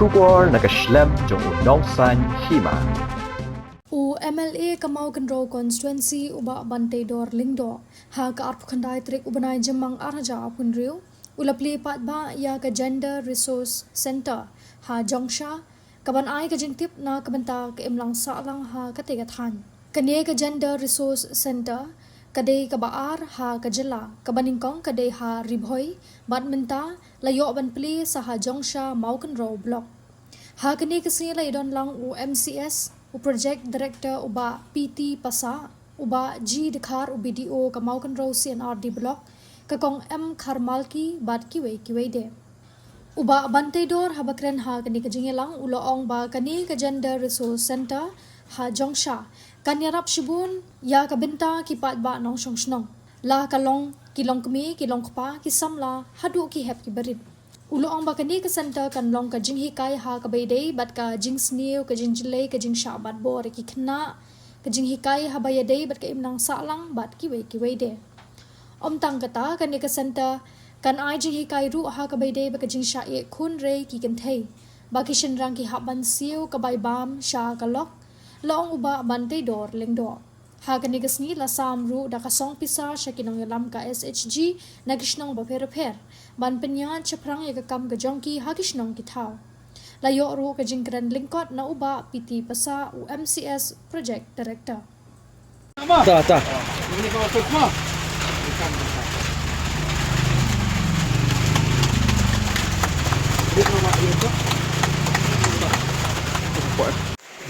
Shubor nakaslem jong unongsan Hima. MLA Kamau Khunrei constituency uba Banteidor lingdo ha ka arp Khunrei trik ubanai jemang arja Khunrei ulapli pat ba ya ka gender resource center ha jongsha kaban ai ka jingtip na kabanta ka imlang sa lang ha ka tega than kane ka gender resource center kadai ka baar ha ka jela kabaningkong kadai ha ribhoi badminta layo ban pli sa ha jongsha Mau Khunrei block ha kane ka sila idon lang MCS project director uba PT Pasa uba G Dekhar BDO ka Mau Khunrei CNRD block ka kong M Kharmalki bad kiwe de uba Banteidor habakren ha kani ka jingelang uloong ba kani ka gender resource center ha jongsha kanyarap shibun ya ka binta ki pat ba nong shongshnong la kalong ki Longkmie ki Longkpa ki samla hadu ki hep ki barit uloong ba kani ka center kan long ka jing Hikai ha ka baydei bat ka jing Siew ka jing Jilei ka jing Shabat bor ki khna ka jing Hikai ha bayadei bat ka imnang salang bat kiwe de om tang kata kani ka center kan ai jing Hikai ru ha ka baydei ba ka jing Sha e Khunrei ki kenthei ba ki shinrang ki haban Siew ka bay bam Sha ka lok laong uba Banteidor lengdo ha kani ka sni la samru da ka song pisa sha kinong yalam ka SHG nagishnong ba per ban penyan chaprang ya ka kam ka jongki ha kishnong ki thau la yo ru ka jingkran lingkot na uba PT Pasa MCS project director Ta. Ini kau semua.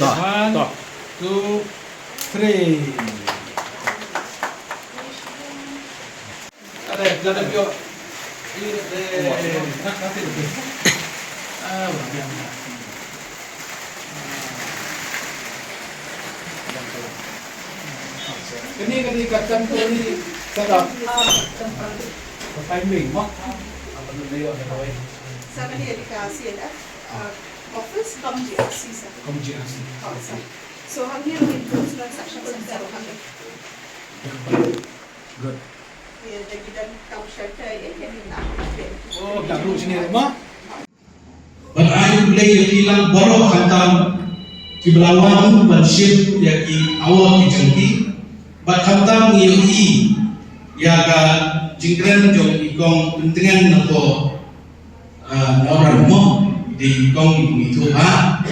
One, two, three. Ada bio. Nanti lebih. Kini kacang tu ni sedap. Timing mak. Apa tu dia orang tahu? Sama dia dikasih ada office GRC sah. GRC. So hang ni untuk transaction center hang. Good. Dia dan kau shelter yang nak. Oh, tak perlu sini mak. Berayu play hilang borok hantam kibelawan banship yaki awal kijengki bat hantam ngiyi yaga jingkren jong ikong pentingan nako orang mo di ikong itu ha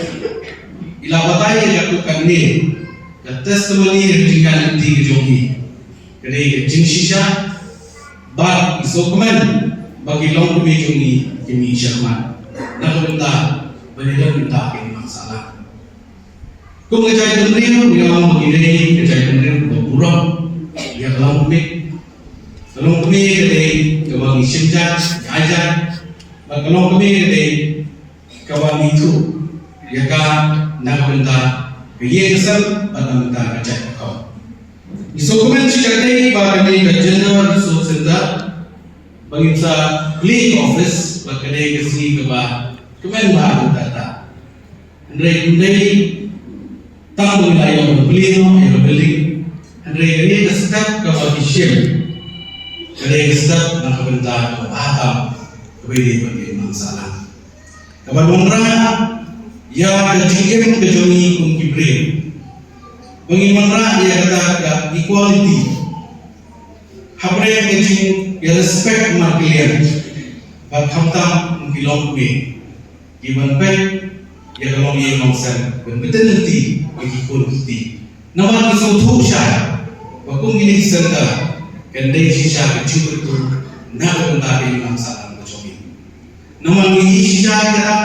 ila batai yakukan ni ka testimony jingkan di kijongki kene jingshisha bat isokumen bagi Longkmie jongi kimi syahmat nak benda benda minta ini masalah. Kau kerja kendri, dia mahu begini kerja kendri berburuk, dia Longkmie kene kawang isimjat, ajat, Longkmie kene kawang itu, dia kan nak benda biaya kesal pada benda kerja kau. Isokumen cikadai bagi kerja resource center bagi sa clean office bakadai kasi kaba kemen baru data Khunrei tamu wilayah pleno ya building Khunrei ini kesetak kaba kishim kadai kesetak nak bentar bahatam kebiri bagi masalah kaba nomra ya kejingim kejongi kum kibri bagi nomra ya kata equality habre kejing ya respect markilian bat hamtam Longkmie given back ya kalau dia mausan betul nanti bagi kunti nama itu thusha wakum ini center kendai shisha kecil itu nak benda ini masalah macam nama ini shisha kita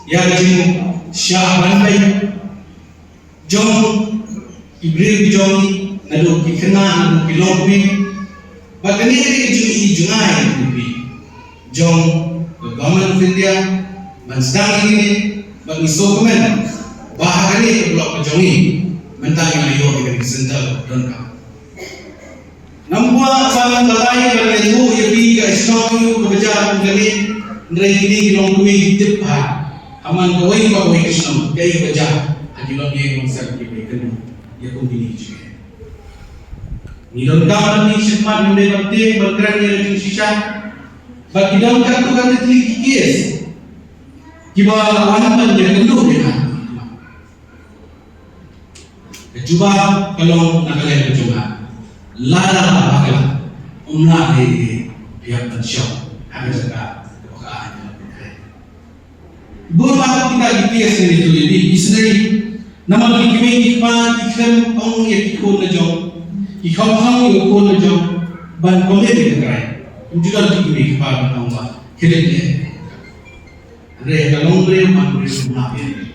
ya jin syah bantai jong ibril jong nadu kikena nadu Longkmie bagani ini jungai jong government of India mensedang ini bagi sokomen bahagian ini blok kejongi mentang yang ayo dengan center don ka nampak salam batai bagi itu yabi ke Islam itu kebejar kali ndrai ini Longkmie hitip ha aman kawai kawai Islam kai bejar haji Longkmie konsep ini kenu ya kumbini juga ni don ka ni shikmat mende bakti bergerak ni shisha bagi dalam kartu kata teliti kies Kiba lawan yang kenduk dengan kecuba kalau nak kalian kecuba lada bakal umlah di pihak pensyok ada juga kepekaan beberapa kita dikias itu jadi istri nama kimi kipa ikhram ong ya kikun najong ikham hang ya kikun najong ban komedi kerai juga kimi kipa ong ba kene re kalong re man re sunapi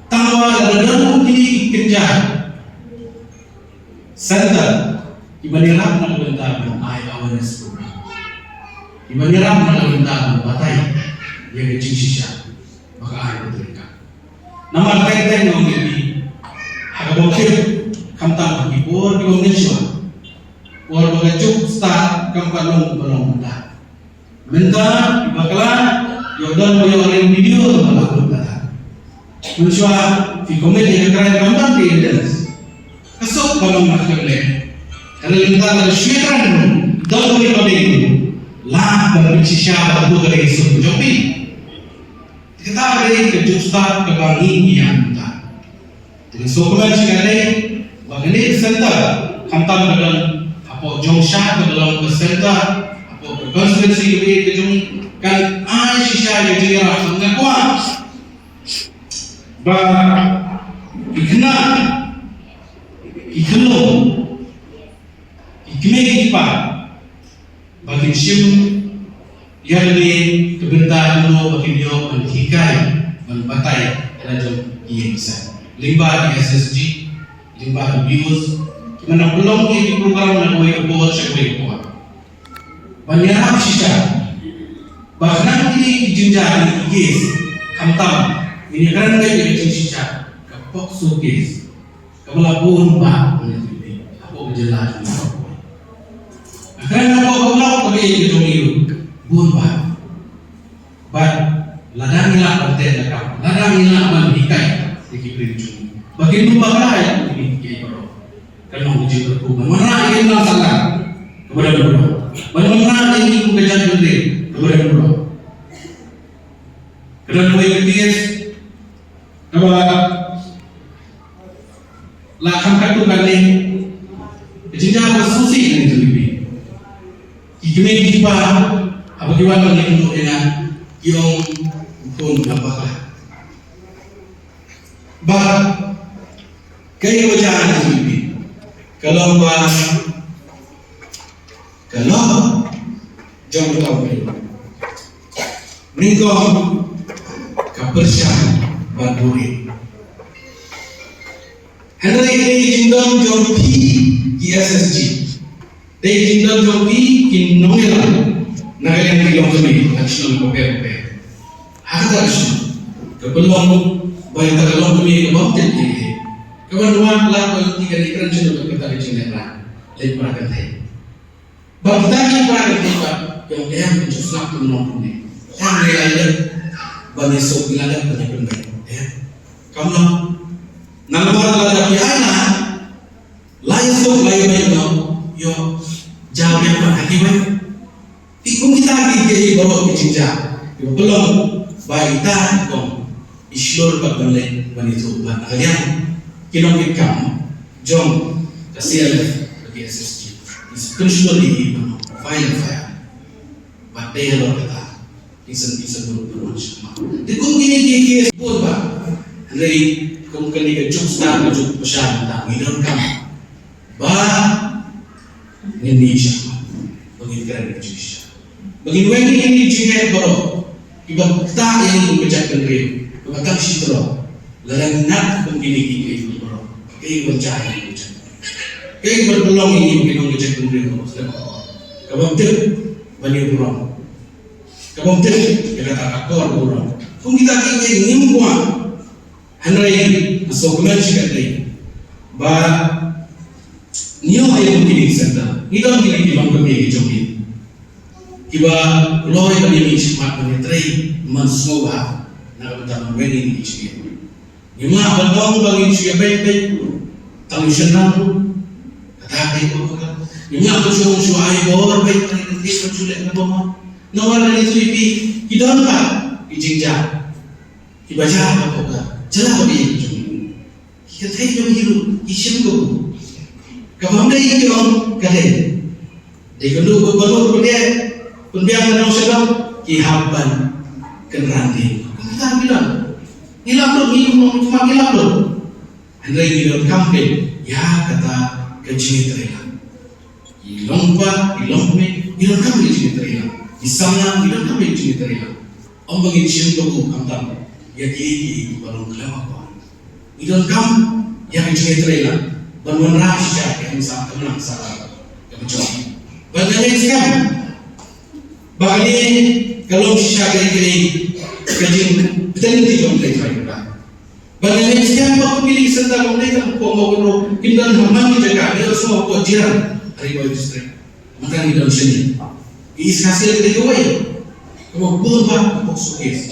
tawa dalam kini kerja Center ibanirap na kabantag ng awareness program. Ibanirap na kabantag ng batay yang kecil maka ayaw mereka. Nama kaitan ng ini hagabokir kamtang pagkipor di Indonesia. Or magajuk start kampanong menda. Menda ibakala yodan mo yung video malakot na. Manusia fi komedi yang keren kamtang di Indonesia. Kasok kalau makhluk kalau kita ada syaitan dalam hidup ini lah bersisya batu dari Yesus jopi kita ada kejutan kebangi yang kita dengan sokongan sekali bagaimana center kantor dalam apa jongsha dalam center apa konstitusi ini kejung kan sisya yang dia sangat kuat bah ikhna ikhlo ikhme kipa bagi Siew yang ni kebentar no bagi dia dan Hikai dan Banteidor raja yang besar limbah di SSG limbah di BIOS mana belum di program nak boleh buat sebagai buat banyak sisa bahkan ini jenjang IGS kamtam ini kerana dia sisa kapok sukis kepala pak apa berjelas kerana apa kau pergi ke Jomiru bun pak but ladang ilah bertenda kau ladang ilah Hikai dikipri Jomiru bagi numpak lain ini kiai baru kalau uji berkumpul mana ini nak salah kepada dulu mana ini kebejan berdiri kepada dulu kerana IGS kepada lakam katu kali jinjang bersusi dengan itu lebih ikme kipa apa kiwan lagi untuk dengan yang pun apakah bah kaya wajan itu lebih kalau jom tahu ni kau kepercayaan banduri Khunrei day jindam jompi ki SSG day jindam jompi ki nongela nagalan ki Longkmie national kope hada action kebelong bayi ta Longkmie baptet ki kawan wan la ko tiga di kerja untuk kita di Cina lain perakat bapta ki perakat ba yang dia menjusnak tu Longkmie yang dia ada bani sok dilada banyak ya kamu nampak lagi ana lain sok lain baik yo jawab yang apa akibat ikut kita lagi ke bawa ke cinta belum baik tak kong isyur bagai wanita kalian kinong ikam jom kasih bagi SSG constitutionally fire but they are kata isa berubah dikung gini buat ba Khunrei kung kani ka juk star ka juk pasyan ta ngidon kam ba Indonesia bagi kran ka juk bagi wengi ini jinge baro iba ta yang menjak Khunrei batang sitro larang nak kung kini ki baro kay berjaya kay bertolong ini mungkin menjak Khunrei kabam tip bani burong kabam tip kata akor burong kung kita kay ngimwa Khunrei sokongan sekali, bah niyo ayam kini senda, idam kini Longkmie Jomi, kiba loy kami mismat menitrai mansuba, nak bertemu wedding di sini. Lima bandong bagi siapa baik, tahu senang, kata apa kan? Lima kucing suai bor baik, nanti kucing nak bawa, nawar dari itu ipi, idam kan, ijinja. Ibaca apa kah? Jelas apa yang cuma. Kita yang hidup, isim tu. Kamu dah hidup, kadang. Dikendu berbaloi dia, pendiam dan sedang kihaban kenrandi. Kita bilang, hilang tu, hidup cuma hilang tu. Anda hidup kampung, ya kata kecil terhilang. Longkmie, hidup kampung kecil terhilang. Di sana hidup kampung kecil terhilang. Om bagi siapa tu kampung, ya kiri balong kelapa. Hidup kampung yang kecil terhilang. Bangun rahasia yang sangat tenang salah kecuali. Bagaimana sekarang? Bagaimana kalau syarat ini kerja betul tidak boleh terima. Bagaimana sekarang aku pilih serta mereka pengawal kita memang jaga dia semua kejiran hari baru distrik. Maka di dalam sini, is hasil dari kau ini, kamu berubah fokus.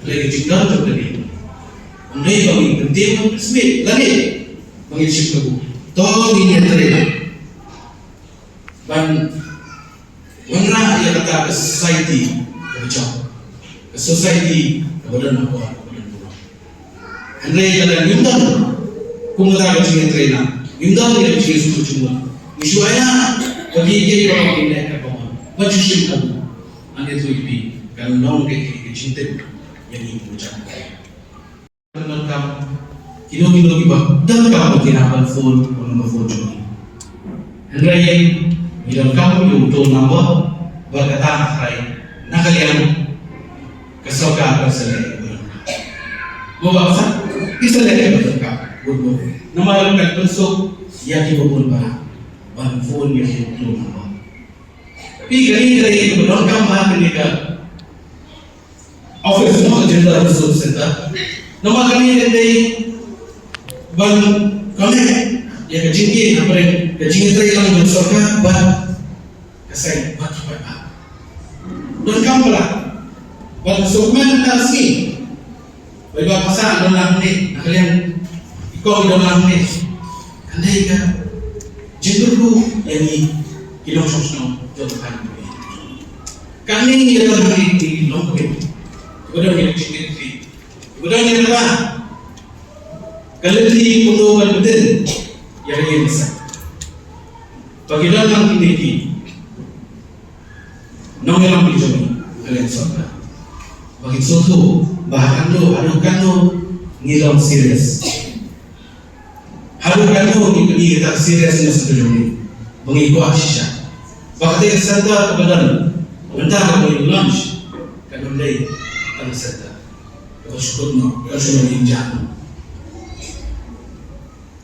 Lagi juga terjadi. Anda bagi penting semit lagi bagi siapa? Tahu ini terjadi. Dan mana ia kata ke society macam ke society kepada apa kepada orang. Andai kalau minta kumpulan kecil trainer, minta dia kecil suatu cuma. Misalnya bagi kita orang ini apa macam siapa? Anda tu ini kalau orang kecil yang ini macam. Dalam kilo kita dalam mungkin apa phone phone cuma. Andai dalam kamu yang untuk nama berkata Khunrei nak kalian kesokan berselai bawa apa? Keselai berkata nama yang besok yang dibubur barang phone yang untuk nama tapi kali dalam kamu bahagian mereka office semua general resource center nama kali dari ban kami yang kecil apa yang kecil yang bersokan kasih batu bapa. Dan kamu lah, batu sukman nasi. Bapa pasal dalam ni, kalian ikut dalam ni. Andai kan, jenduru yang ni kilong sosno jatuhkan. Kami yang dalam ni di Longkmie, kemudian yang cingkiri, kemudian yang apa? Kalau di pulau berbeda, yang ini besar. Bagi dalam ini. Nong yang ambil jami kalian sorga. Bagi suatu bahkan tu adukan tu ngilang serius. Adukan tu ini kita serius ni suatu jami. Mengikut sisa. Waktu serta kebenaran. Mentah kami lunch kan mulai kami serta. Bersyukur bersyukur injak.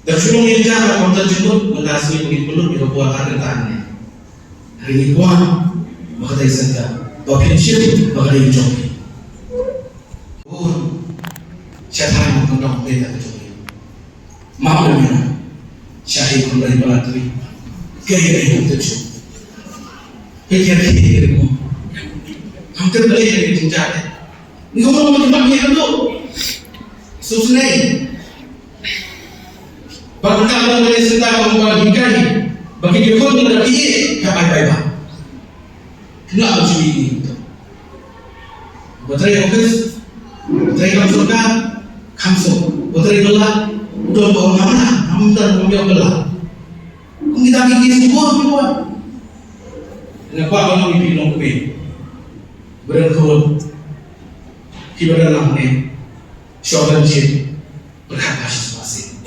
Bersyukur injak kalau terjemput mentasi mungkin perlu dibuat ada tanya. Hari ini kuat. Maka dia sedar, berprinsip maka dia menjauhi. Siapa yang mengenal beda kecuali maklumnya syahid Khunrei Balatri kaya yang terjun kaya dirimu hampir boleh dari cinta ni orang macam-macam tu susnai bagaimana boleh sedar membuat Hikai bagi dia pun tidak dia kapai-kapai kenapa macam ini? Baterai office, baterai kamsurka, kamsur, baterai gelap, udah bawa mana? Hamdan bawa gelap. Kung kita bikin semua. Kenapa orang ini Longkmie? Berangkut, kita dalam ni, showmanship, berkata sesuatu.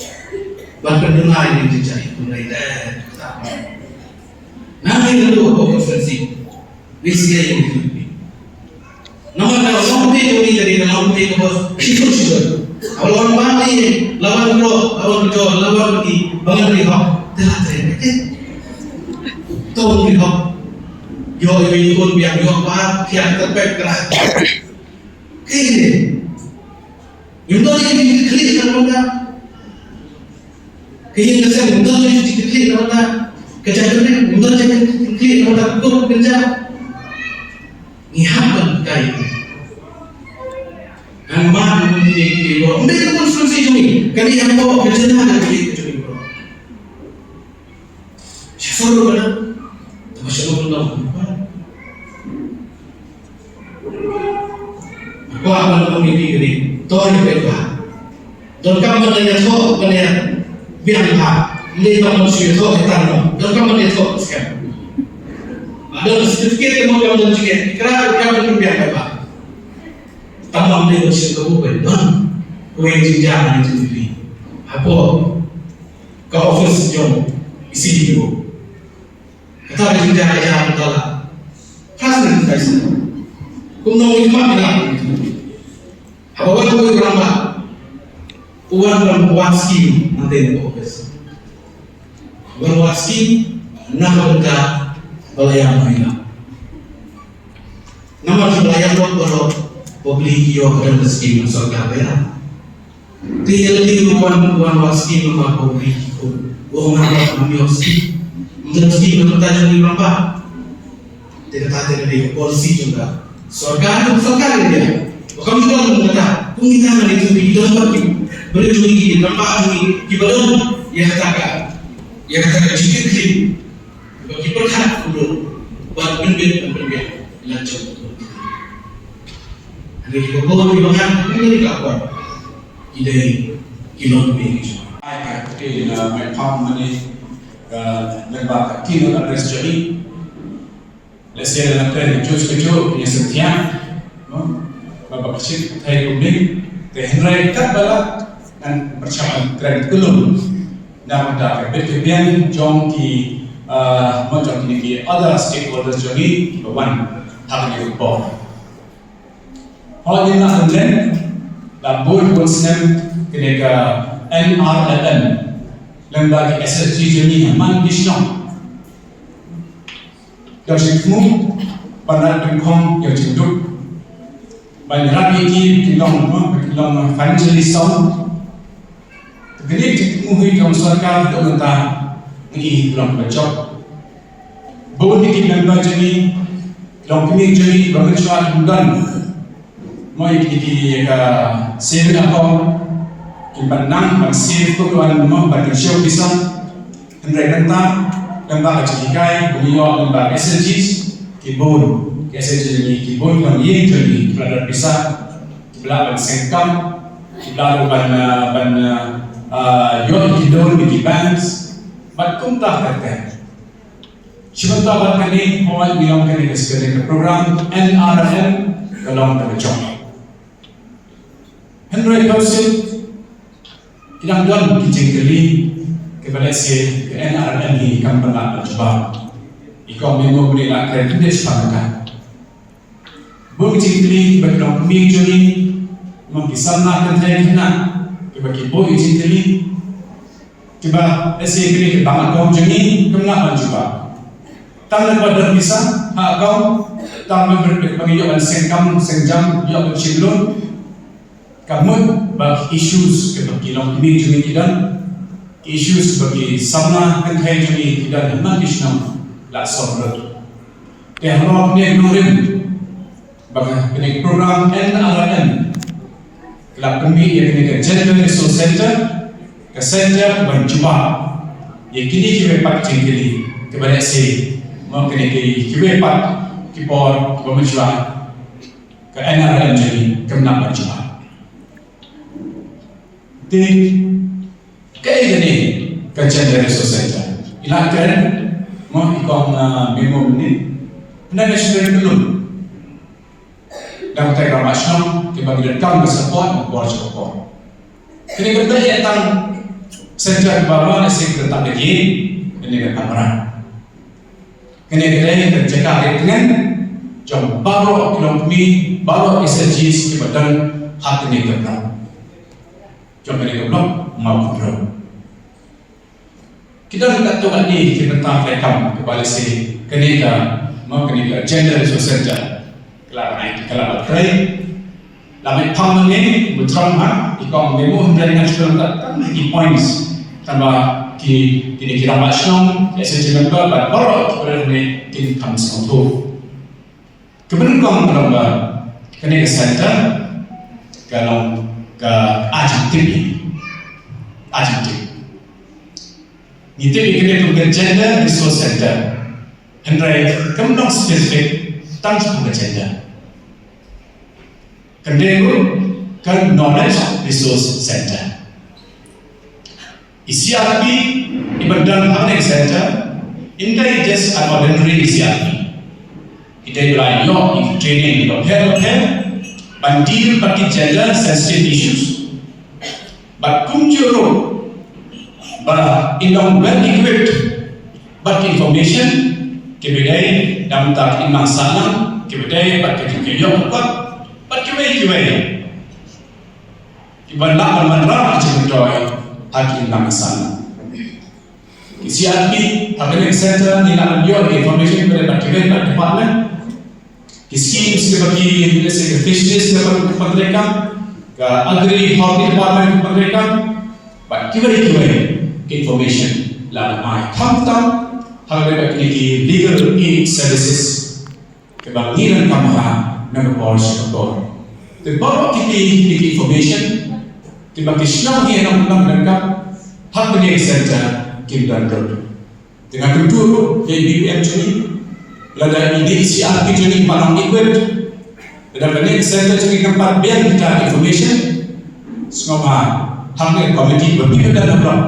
Bahkan dengar ini terjadi Khunrei dan kata, nanti itu apa konferensi? Risiko yang tinggi. Nama Longkmie ini jadi Longkmie itu situ. Kalau orang balik, lawan bro, lawan jual, lawan pergi, bangun rihok, telah terjadi. Tahu rihok, yo ikut biar rihok bah, kian terpek kerah. Kini, untuk ini diklik kalau dah, kini nasi untuk ini diklik kalau dah, kejadian untuk ini diklik kalau dah, untuk kerja. Nihapan kaya Hima memiliki bro mereka konstruksi jumi kali yang bawa kerjaan ada di jumi bro siapa lu pada tapi siapa pun tahu apa dalam community ini toh ni berubah. Dorkam menanya toh menanya biang apa? Mereka manusia toh kita dorkam menanya toh sekarang. Ada sertifikat yang mau kamu tunjukkan. Kerana kamu biang apa? Tamam dia bersih kamu don. Kau yang jenjang itu sendiri. Apa? Kau office jom isi hidup. Kata ada jenjang aja betul lah. Hasil kita isi. Kau nak ikut mana? Apa kau ikut berapa? Uang buat skim nanti di office. Uang buat skim nak benda belayan mana? Nama belayan baru publik yo dalam skim sorga bayar. Dia lebih uang buat skim apa publik itu. Uang apa kami skim. Untuk skim kita jadi berapa? Dia kata dia polisi juga. Sorga dia. Kami tahu mengata, kita mana itu kita dapat berjuang nampak kita ya katakan jika kita berhak dulu buat berbeda lanjut. Hari kita boleh dibangun ini apa? Idei kilon begini. Hikai di my palm money lembaga kilo address jadi. Lesnya dalam kerja jujur punya setia, bapak kecil Thai Khunrei, Khunrei kat bala dan percayaan kredit kulum, dan ada berkebian jom ki macam ini ki other stakeholders jadi bawan tahun itu bor. Hal ini nak Khunrei, dan board konsep ketika NRLN lembaga SSG jadi man bisnom. Yang semua pada pengkong yang cenderung banyak rapi kilong financially sound. Jadi mungkin kaum serkar untuk mentah ini kilong berjob. Bawa ni kilong jadi Longkmie jadi berkecuali bulan. Mau ini saving account kimbanang bersih tu tuan mau berkecuali bisa Khunrei mentah. Lembaga Hikai, beliau lembaga SLGs, kibun, SLG ini kibun yang ini jadi berada bisa belah bersengkam, belah ban yon kidon di banks, batum tak kata. Sebentar ban ini awal bilang kini sebagai program NRLN dalam terjemah. Khunrei Council kita don kecil kepada si NRLN ini kan pernah berjumpa. Ikut memo boleh nak kredit sepanjang. Bagi cintri bagi Longkmie jadi mengisahkan tentang kita bagi boy cintri. Coba si kini bangun kau jadi kemana berjumpa. Tangan pada bisa kau tangan berbagi yang sengkam sengjam yang bercilun. Kamu bagi issues bagi Longkmie jadi kita. Issues sebagai sama kentai jadi tidak hendak disnam lah sobret. Tehran ni nurin bagi penik program NRLN. Kelab kami yang kini ke Gender Resource Center ke Center berjumpa. Yang kini kita pak cengkiri kepada si mau kini kita pak kipor berjumpa ke NRLN jadi kena berjumpa. Kaya gini kajian dari sosial. Ilakan mau ikon memo ini, anda nasional belum. Dan kita ramasam kita berikan support buat support. Kini kita datang sejak bawah nasi kita lagi ini kita kamera. Kini kita terjaga dengan jom baru Longkmie baru SLG kita dan hati ini kita. Jom ini kita mau kontrol. Kita tidak tahu lagi kita tentang rekam kembali si kenika mau kenika gender resource center kelak naik kelak berkait lama pam ini bertrauma ikon memo dari nasional kan lagi points tambah kini kita macam SSG member baru kita ni kini kami sentuh kemudian kalau kenika center kalau ke adjektif itu ikut dengan gender resource center. Khunrei kemudian spesifik tentang gender. Khunrei kan Knowledge Resource Center. CRP Ibadan Public Center, Intai just an ordinary CRP. It like law training health, but deal with gender sensitive issues. But Kumjuro, but in long well equipped, but information, kibidai, damtak in Mansalam, kibidai, but kibidai, but kibidai. Iban nak bermanfaat ceritoi hati dalam sana. CRP Public Center ni nak jual information kepada department. Schemes seperti fisheries kepada mereka, agri horti department kepada mereka, but kiwai information lah mai tam harga kini legal aid services kebangiran kamaha nama polisi betul. Terbawa kita information Tiba-tiba Islam ni yang lengkap hak Banteidor Center kita dulu. Dengan kedua BBM ini, ada ide CRP ini malam ikut. Dan Banteidor Center ini tempat biar kita information. Semua hak yang komiti berbeda dalam blok.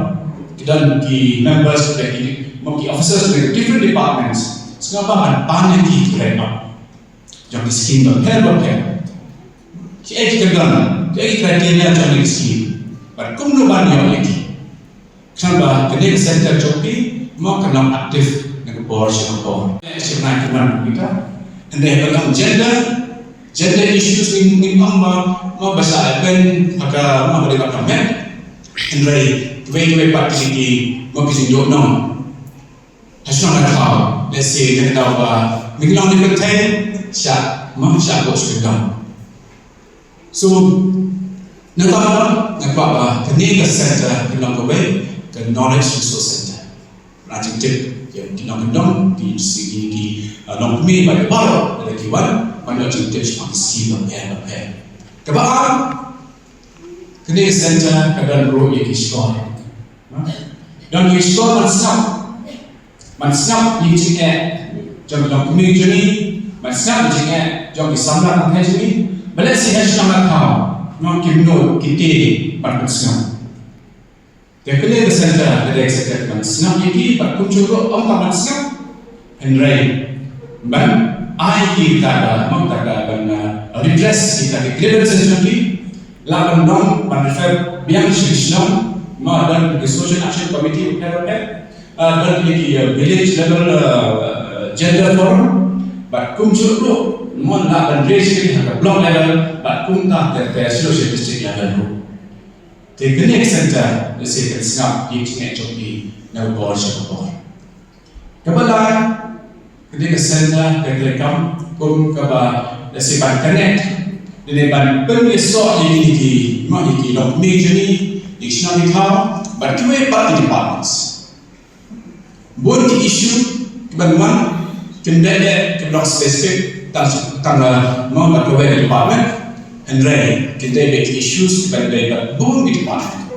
Dan di members dan di officers dari different departments. Semua banyak kita Jangan skim health care. Kita kenal. Jadi kriteria jangan skim. Kum no banyak lagi. Kenapa? Banteidor Center Jopi mau kenal aktif dengan board siapa? Sebenarnya teman kita. And they have gender issues in mau besar kan agak mau berdebat kamen. And way parti mau kisah jono. Hasna nak tahu. Let's say kita tahu minggu ni kita mau siapa sudah. So Nampak Banteidor Center di Longkmie ke Knowledge Resource Center. Rajin tip yang di Longkmie di Longkmie bagi baru ada kiwan pada rajin tip seperti Siew dan Kebaan Banteidor Center kadang roh yang kisah. Dan kisah mansap yang jika jam Longkmie jadi mansap jika jam disambar angkai jadi boleh sih hashtag tahu. Mungkin kita berpesan. Banteidor Center ada eksekutif berpesan ini berkunjung orang berpesan. Khunrei, ban, kita redress kita di grievance ini, lawan dong berfirman biang solution, dan social action committee dan di village level gender forum, berkunjung Mon nak bandresi ni harga block level, but pun tak social district level. Banteidor Center disebut sengat di tingkat Jopi, nak buat siapa. Kebetulan Banteidor Center berkelakam, pun keba disebut connect, dengan pemisah ini di Longkmie ni, di sana di kau, berdua parti departments. Buat isu kebetulan kendala kebetulan spesifik. Tanggal mau berkawal department, Khunrei kita ada issues pada bukan department.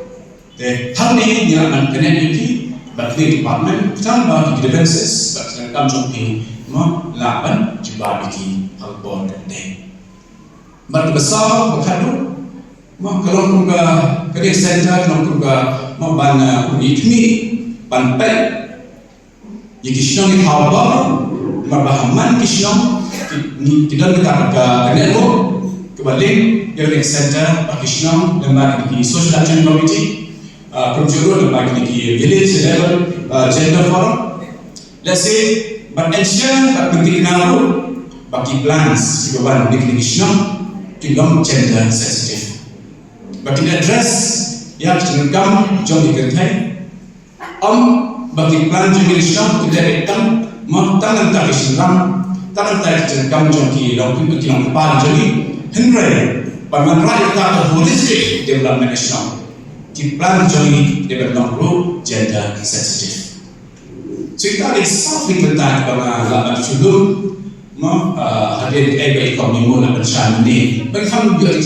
Hal ni yang akan kena ini berkawal department tambah grievances, berkaitan Jopi mau lawan jubah ini hal board ni. Berbesar berkadu mau kalau kita kerja center kalau kita mau ban Longkmie Banteidor, jika siang hal baru, merbahaman kisah. Kita berkata network kebalik Banteidor Center Pakistan dan di social action committee penjuru dan di village level gender forum. Let's say ensure penting naru bagi plans sebuah di Pakistan tidak gender sensitive. Bagi address yang cenderung jom dikenai bagi plan di Pakistan tidak hitam mau tangan tak Islam. Tangan tak cenderung jangki Longkmie yang kepala jadi Khunrei paman rakyat atau holistic development national di plan jadi development gender sensitive. Cerita ini sangat penting pada lawan sudut hadir ekonomi mula bersama ini. Bagaimana dia